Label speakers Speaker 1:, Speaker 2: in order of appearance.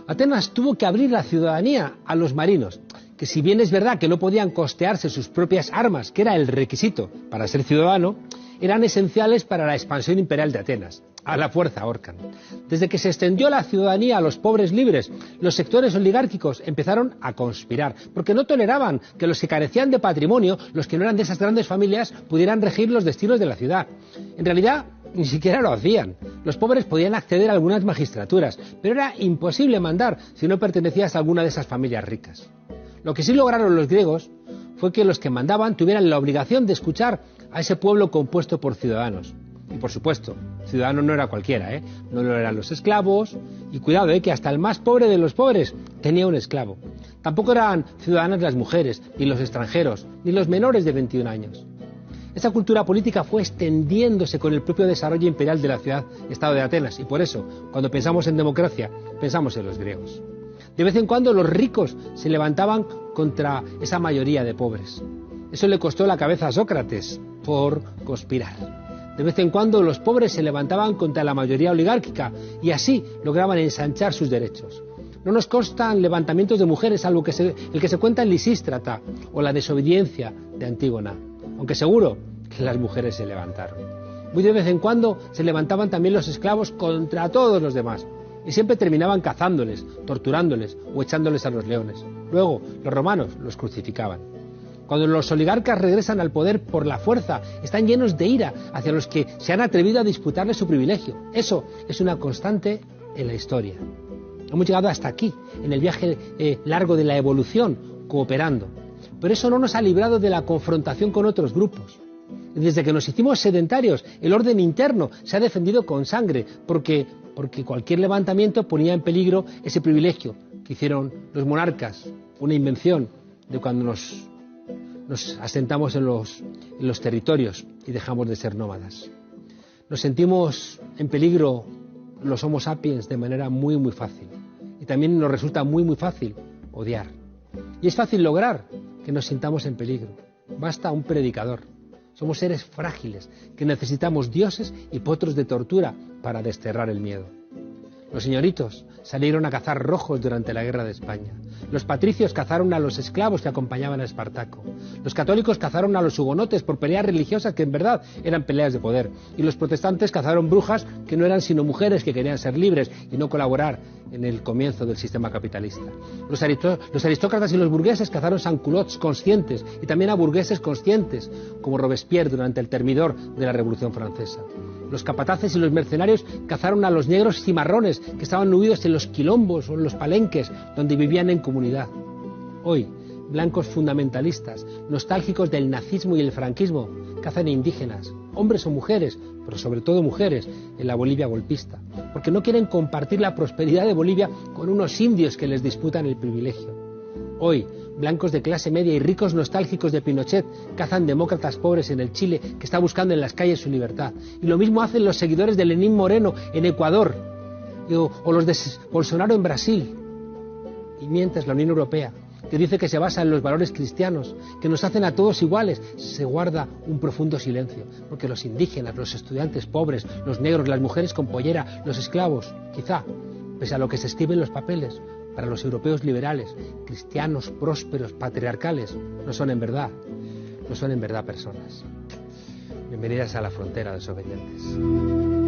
Speaker 1: Atenas tuvo que abrir la ciudadanía a los marinos, que si bien es verdad que no podían costearse sus propias armas, que era el requisito para ser ciudadano, eran esenciales para la expansión imperial de Atenas. A la fuerza ahorcan. Desde que se extendió la ciudadanía a los pobres libres, los sectores oligárquicos empezaron a conspirar, porque no toleraban que los que carecían de patrimonio, los que no eran de esas grandes familias, pudieran regir los destinos de la ciudad. En realidad, ni siquiera lo hacían. Los pobres podían acceder a algunas magistraturas, pero era imposible mandar si no pertenecías a alguna de esas familias ricas. Lo que sí lograron los griegos fue que los que mandaban tuvieran la obligación de escuchar a ese pueblo compuesto por ciudadanos. Y por supuesto, ciudadano no era cualquiera, no lo eran los esclavos, y cuidado, que hasta el más pobre de los pobres tenía un esclavo. Tampoco eran ciudadanas las mujeres, ni los extranjeros, ni los menores de 21 años. Esa cultura política fue extendiéndose con el propio desarrollo imperial de la ciudad-estado de Atenas, y por eso, cuando pensamos en democracia, pensamos en los griegos. De vez en cuando los ricos se levantaban contra esa mayoría de pobres. Eso le costó la cabeza a Sócrates por conspirar. De vez en cuando los pobres se levantaban contra la mayoría oligárquica y así lograban ensanchar sus derechos. No nos constan levantamientos de mujeres, salvo el que se cuenta en Lisístrata o la desobediencia de Antígona, aunque seguro que las mujeres se levantaron. Muy de vez en cuando se levantaban también los esclavos contra todos los demás y siempre terminaban cazándoles, torturándoles o echándoles a los leones. Luego los romanos los crucificaban. Cuando los oligarcas regresan al poder por la fuerza, están llenos de ira hacia los que se han atrevido a disputarles su privilegio. Eso es una constante en la historia. Hemos llegado hasta aquí, en el viaje largo de la evolución, cooperando. Pero eso no nos ha librado de la confrontación con otros grupos. Desde que nos hicimos sedentarios, el orden interno se ha defendido con sangre, porque cualquier levantamiento ponía en peligro ese privilegio que hicieron los monarcas, una invención de cuando nos asentamos en los territorios y dejamos de ser nómadas. Nos sentimos en peligro los Homo sapiens de manera muy muy fácil y también nos resulta muy muy fácil odiar. Y es fácil lograr que nos sintamos en peligro. Basta un predicador. Somos seres frágiles que necesitamos dioses y potros de tortura para desterrar el miedo. Los señoritos salieron a cazar rojos durante la guerra de España. Los patricios cazaron a los esclavos que acompañaban a Espartaco. Los católicos cazaron a los hugonotes por peleas religiosas que en verdad eran peleas de poder. Y los protestantes cazaron brujas que no eran sino mujeres que querían ser libres y no colaborar en el comienzo del sistema capitalista. Los aristócratas y los burgueses cazaron sanculots conscientes y también a burgueses conscientes, como Robespierre durante el termidor de la Revolución Francesa. Los capataces y los mercenarios cazaron a los negros cimarrones que estaban huidos en los quilombos o en los palenques donde vivían en comunidad. Hoy, blancos fundamentalistas, nostálgicos del nazismo y el franquismo, cazan a indígenas, hombres o mujeres, pero sobre todo mujeres, en la Bolivia golpista, porque no quieren compartir la prosperidad de Bolivia con unos indios que les disputan el privilegio. Hoy, blancos de clase media y ricos nostálgicos de Pinochet cazan demócratas pobres en el Chile que está buscando en las calles su libertad. Y lo mismo hacen los seguidores de Lenín Moreno en Ecuador o los de Bolsonaro en Brasil. Y mientras la Unión Europea, que dice que se basa en los valores cristianos, que nos hacen a todos iguales, se guarda un profundo silencio, porque los indígenas, los estudiantes pobres, los negros, las mujeres con pollera, los esclavos, quizá, pese a lo que se escribe en los papeles, para los europeos liberales, cristianos, prósperos, patriarcales, no son en verdad personas. Bienvenidas a la frontera, desobedientes.